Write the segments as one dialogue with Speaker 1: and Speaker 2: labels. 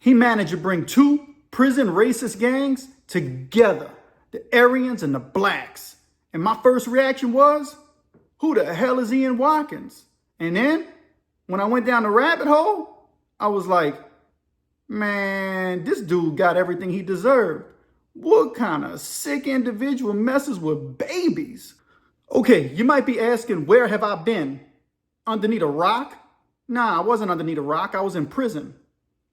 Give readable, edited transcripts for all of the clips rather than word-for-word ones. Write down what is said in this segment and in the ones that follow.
Speaker 1: He managed to bring two prison racist gangs together, the Aryans and the blacks. And my first reaction was, who the hell is Ian Watkins? And then when I went down the rabbit hole, I was like, man, this dude got everything he deserved. What kind of sick individual messes with babies? Okay, you might be asking, where have I been? Underneath a rock? Nah, I wasn't underneath a rock. I was in prison.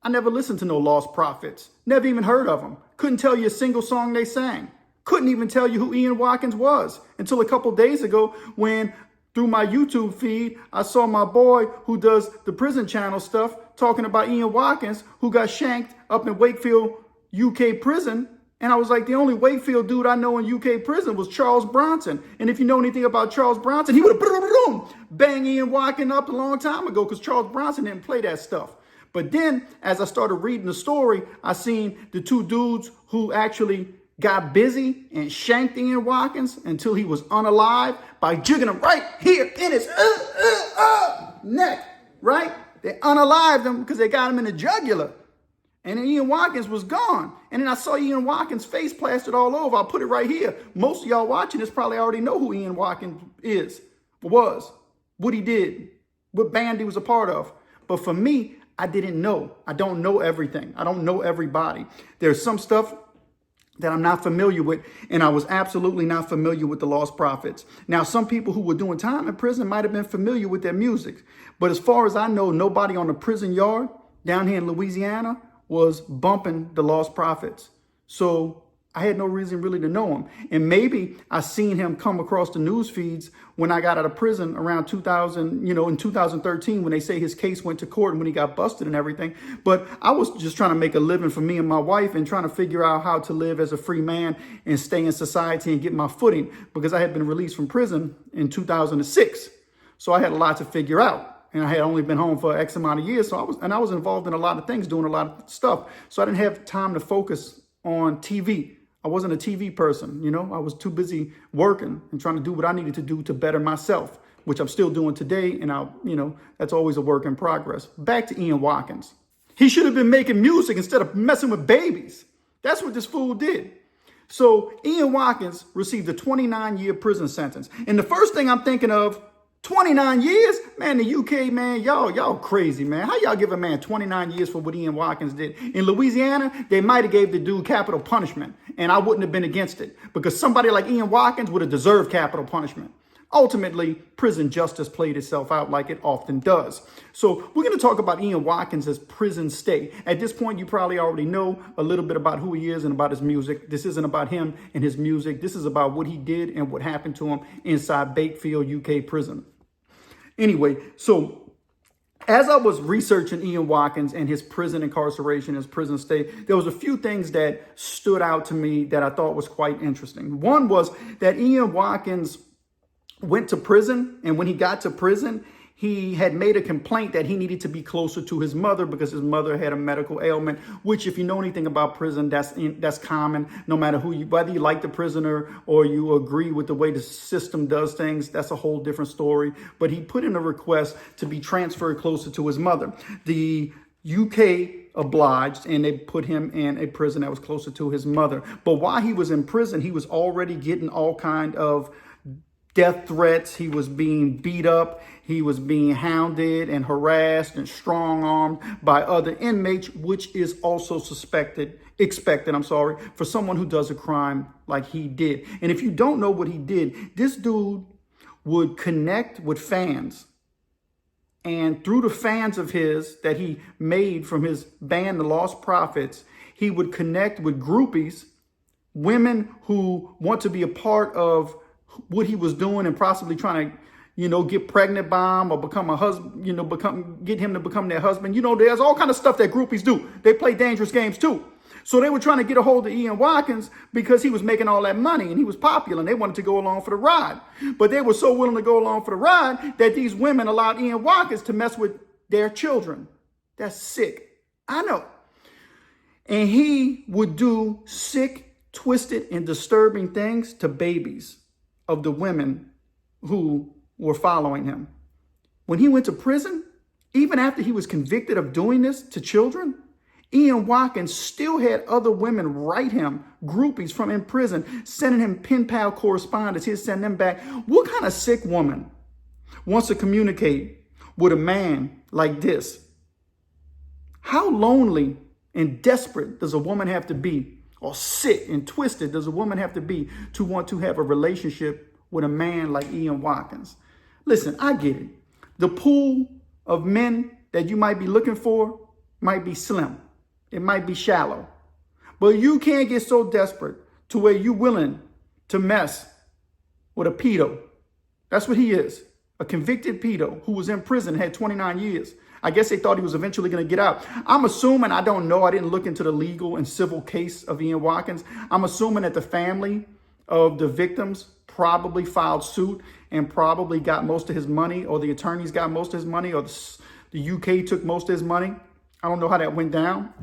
Speaker 1: I never listened to no Lost Prophets. Never even heard of them. Couldn't tell you a single song they sang. Couldn't even tell you who Ian Watkins was until a couple days ago when, through my YouTube feed, I saw my boy who does the prison channel stuff talking about Ian Watkins, who got shanked up in Wakefield, UK prison. And I was like, the only Wakefield dude I know in UK prison was Charles Bronson. And if you know anything about Charles Bronson, he would have banged Ian Watkins up a long time ago because Charles Bronson didn't play that stuff. But then as I started reading the story, I seen the two dudes who actually got busy and shanked Ian Watkins until he was unalived by jigging him right here in his neck, right? They unalived him because they got him in the jugular. And then Ian Watkins was gone. And then I saw Ian Watkins' face plastered all over. I'll put it right here. Most of y'all watching this probably already know who Ian Watkins was, what he did, what band he was a part of. But for me, I didn't know. I don't know everything. I don't know everybody. There's some stuff that I'm not familiar with, and I was absolutely not familiar with the Lost Prophets. Now, some people who were doing time in prison might have been familiar with their music, but as far as I know, nobody on the prison yard down here in Louisiana was bumping the Lost Prophets. So I had no reason really to know him. And maybe I seen him come across the news feeds when I got out of prison around 2000, in 2013, when they say his case went to court and when he got busted and everything. But I was just trying to make a living for me and my wife and trying to figure out how to live as a free man and stay in society and get my footing, because I had been released from prison in 2006. So I had a lot to figure out. And I had only been home for X amount of years. So I was involved in a lot of things, doing a lot of stuff. So I didn't have time to focus on TV. I wasn't a TV person, I was too busy working and trying to do what I needed to do to better myself, which I'm still doing today. And that's always a work in progress. Back to Ian Watkins. He should have been making music instead of messing with babies. That's what this fool did. So Ian Watkins received a 29-year prison sentence. And the first thing I'm thinking of, 29 years? Man, the UK, man, y'all crazy, man. How y'all give a man 29 years for what Ian Watkins did? In Louisiana, they might have gave the dude capital punishment, and I wouldn't have been against it, because somebody like Ian Watkins would have deserved capital punishment. Ultimately, prison justice played itself out like it often does. So we're going to talk about Ian Watkins' prison stay. At this point, you probably already know a little bit about who he is and about his music. This isn't about him and his music. This is about what he did and what happened to him inside Wakefield, UK prison. Anyway, so as I was researching Ian Watkins and his prison incarceration, his prison stay, there was a few things that stood out to me that I thought was quite interesting. One was that Ian Watkins went to prison, and when he got to prison, he had made a complaint that he needed to be closer to his mother because his mother had a medical ailment, which, if you know anything about prison, that's common. No matter whether you like the prisoner or you agree with the way the system does things, that's a whole different story. But he put in a request to be transferred closer to his mother. The UK obliged, and they put him in a prison that was closer to his mother. But while he was in prison, he was already getting all kind of death threats. He was being beat up. He was being hounded and harassed and strong-armed by other inmates, which is also expected for someone who does a crime like he did. And if you don't know what he did, this dude would connect with fans. And through the fans of his that he made from his band, The Lost Prophets, he would connect with groupies, women who want to be a part of what he was doing and possibly trying to, get pregnant by him or become a husband, get him to become their husband. There's all kind of stuff that groupies do. They play dangerous games too. So they were trying to get a hold of Ian Watkins because he was making all that money and he was popular and they wanted to go along for the ride. But they were so willing to go along for the ride that these women allowed Ian Watkins to mess with their children. That's sick. I know. And he would do sick, twisted, and disturbing things to babies of the women who were following him. When he went to prison, even after he was convicted of doing this to children, Ian Watkins still had other women write him, groupies from in prison, sending him pen pal correspondence. He'd send them back. What kind of sick woman wants to communicate with a man like this? How lonely and desperate does a woman have to be, or sick and twisted does a woman have to be to want to have a relationship with a man like Ian Watkins? Listen, I get it. The pool of men that you might be looking for might be slim. It might be shallow. But you can't get so desperate to where you're willing to mess with a pedo. That's what he is. A convicted pedo who was in prison, had 29 years. I guess they thought he was eventually going to get out. I'm assuming, I don't know, I didn't look into the legal and civil case of Ian Watkins. I'm assuming that the family of the victims probably filed suit and probably got most of his money, or the attorneys got most of his money, or the UK took most of his money. I don't know how that went down.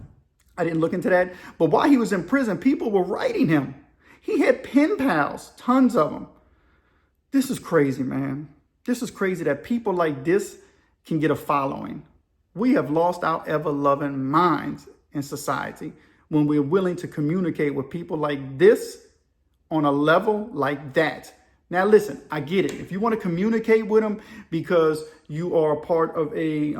Speaker 1: I didn't look into that. But while he was in prison, people were writing him. He had pen pals, tons of them. This is crazy, man. This is crazy that people like this can get a following. We have lost our ever-loving minds in society when we're willing to communicate with people like this on a level like that. Now, listen, I get it. If you want to communicate with them because you are a part of a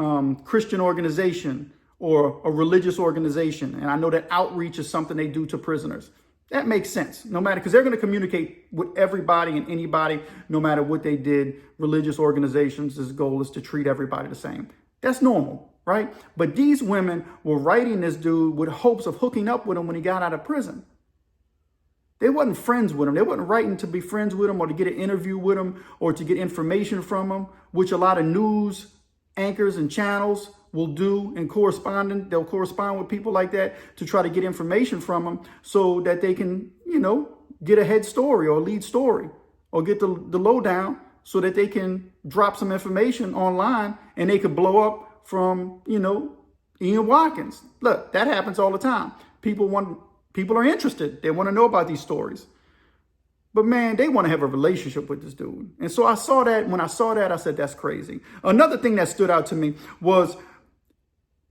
Speaker 1: Christian organization or a religious organization, and I know that outreach is something they do to prisoners, that makes sense. No matter, because they're going to communicate with everybody and anybody, no matter what they did. Religious organizations, this goal is to treat everybody the same. That's normal, right? But these women were writing this dude with hopes of hooking up with him when he got out of prison. They wasn't friends with him. They wasn't writing to be friends with him or to get an interview with him or to get information from him, which a lot of news anchors and channels will do in corresponding. They'll correspond with people like that to try to get information from them so that they can, get a head story or a lead story or get the lowdown so that they can drop some information online and they could blow up from, Ian Watkins. Look, that happens all the time. People are interested. They want to know about these stories. But man, they want to have a relationship with this dude. And so I saw that. When I saw that, I said, that's crazy. Another thing that stood out to me was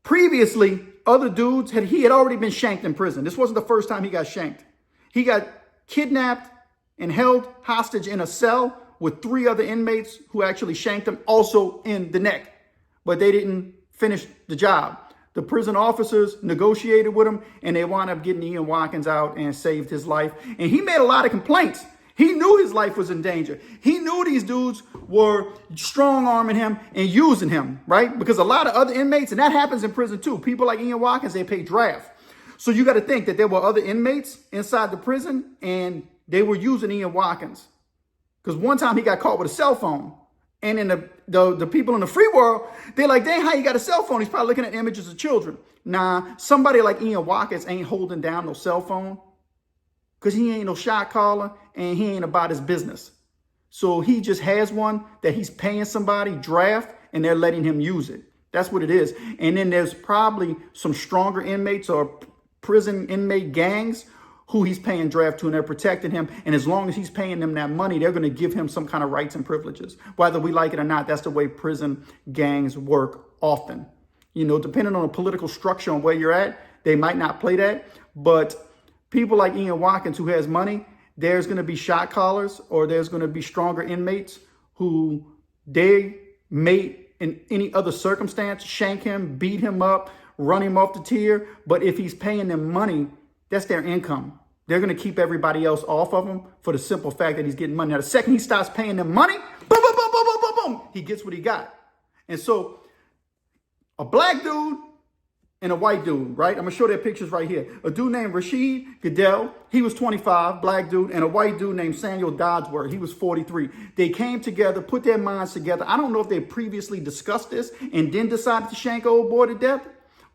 Speaker 1: previously other dudes, he had already been shanked in prison. This wasn't the first time he got shanked. He got kidnapped and held hostage in a cell with 3 other inmates who actually shanked him, also in the neck. But they didn't finish the job. The prison officers negotiated with him and they wound up getting Ian Watkins out and saved his life. And he made a lot of complaints. He knew his life was in danger. He knew these dudes were strong-arming him and using him, right? Because a lot of other inmates, and that happens in prison too, people like Ian Watkins, they pay draft. So you got to think that there were other inmates inside the prison and they were using Ian Watkins. Because one time he got caught with a cell phone. And in the people in the free world, they're like, dang, how you got a cell phone? He's probably looking at images of children. Nah, somebody like Ian Watkins ain't holding down no cell phone because he ain't no shot caller and he ain't about his business. So he just has one that he's paying somebody draft and they're letting him use it. That's what it is. And then there's probably some stronger inmates or prison inmate gangs who he's paying draft to and they're protecting him. And as long as he's paying them that money, they're going to give him some kind of rights and privileges. Whether we like it or not, that's the way prison gangs work often. Depending on the political structure and where you're at, they might not play that. But people like Ian Watkins who has money, there's going to be shot callers or there's going to be stronger inmates who they may, in any other circumstance, shank him, beat him up, run him off the tier. But if he's paying them money, that's their income. They're going to keep everybody else off of him for the simple fact that he's getting money. Now, the second he starts paying them money, boom, boom, boom, boom, boom, boom, boom, he gets what he got. And so a black dude and a white dude, right? I'm going to show their pictures right here. A dude named Rashid Gedel, he was 25, black dude, and a white dude named Samuel Dodsworth, he was 43. They came together, put their minds together. I don't know if they previously discussed this and then decided to shank old boy to death,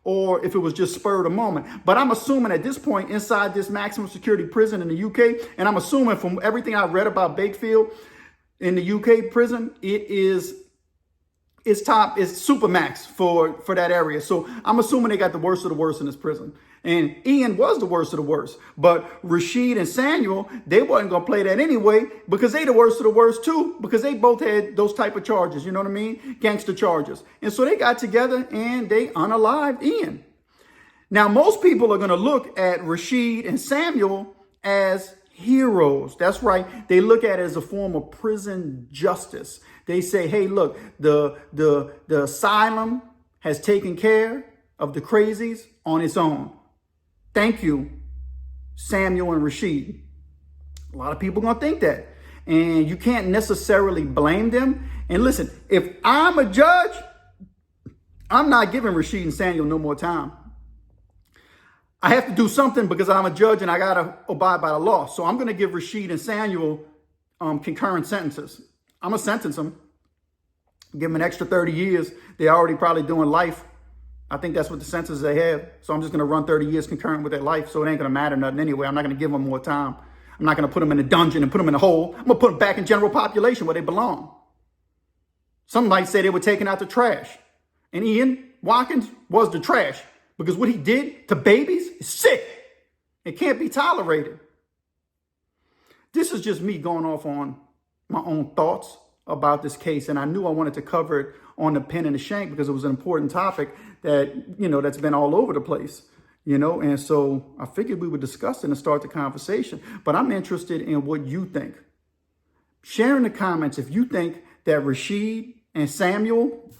Speaker 1: or if it was just spur of the moment. But I'm assuming at this point inside this maximum security prison in the UK, and I'm assuming from everything I read about Wakefield in the UK prison, it's super max for that area. So I'm assuming they got the worst of the worst in this prison. And Ian was the worst of the worst. But Rashid and Samuel, they wasn't going to play that anyway because they the worst of the worst too, because they both had those type of charges, you know what I mean? Gangster charges. And so they got together and they unalived Ian. Now, most people are going to look at Rashid and Samuel as heroes. That's right. They look at it as a form of prison justice. They say, hey, look, the asylum has taken care of the crazies on its own. Thank you, Samuel and Rashid. A lot of people are going to think that. And you can't necessarily blame them. And listen, if I'm a judge, I'm not giving Rashid and Samuel no more time. I have to do something because I'm a judge and I got to abide by the law. So I'm going to give Rashid and Samuel concurrent sentences. I'm going to sentence them. Give them an extra 30 years. They're already probably doing life. I think that's what the sentences they have. So I'm just going to run 30 years concurrent with their life. So it ain't going to matter nothing anyway. I'm not going to give them more time. I'm not going to put them in a dungeon and put them in a hole. I'm going to put them back in general population where they belong. Some might say they were taking out the trash. And Ian Watkins was the trash. Because what he did to babies is sick. It can't be tolerated. This is just me going off on my own thoughts about this case. And I knew I wanted to cover it on the Pen and The Shank because it was an important topic that, that's been all over the place. And so I figured we would discuss it and start the conversation. But I'm interested in what you think. Share in the comments if you think that Rashid and Samuel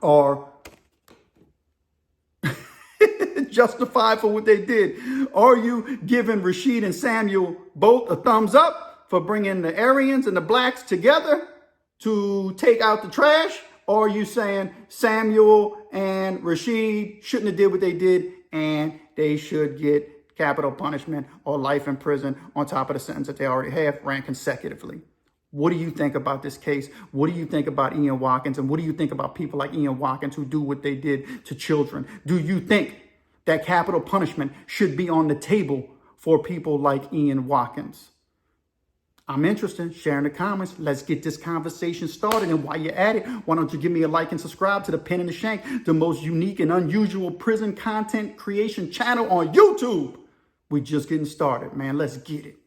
Speaker 1: are justified for what they did. Are you giving Rashid and Samuel both a thumbs up for bringing the Aryans and the blacks together to take out the trash? Or are you saying Samuel and Rashid shouldn't have did what they did and they should get capital punishment or life in prison on top of the sentence that they already have ran consecutively? What do you think about this case? What do you think about Ian Watkins? And what do you think about people like Ian Watkins who do what they did to children? Do you think that capital punishment should be on the table for people like Ian Watkins? I'm interested. Share in the comments. Let's get this conversation started. And while you're at it, why don't you give me a like and subscribe to the Pen and The Shank, the most unique and unusual prison content creation channel on YouTube. We're just getting started, man. Let's get it.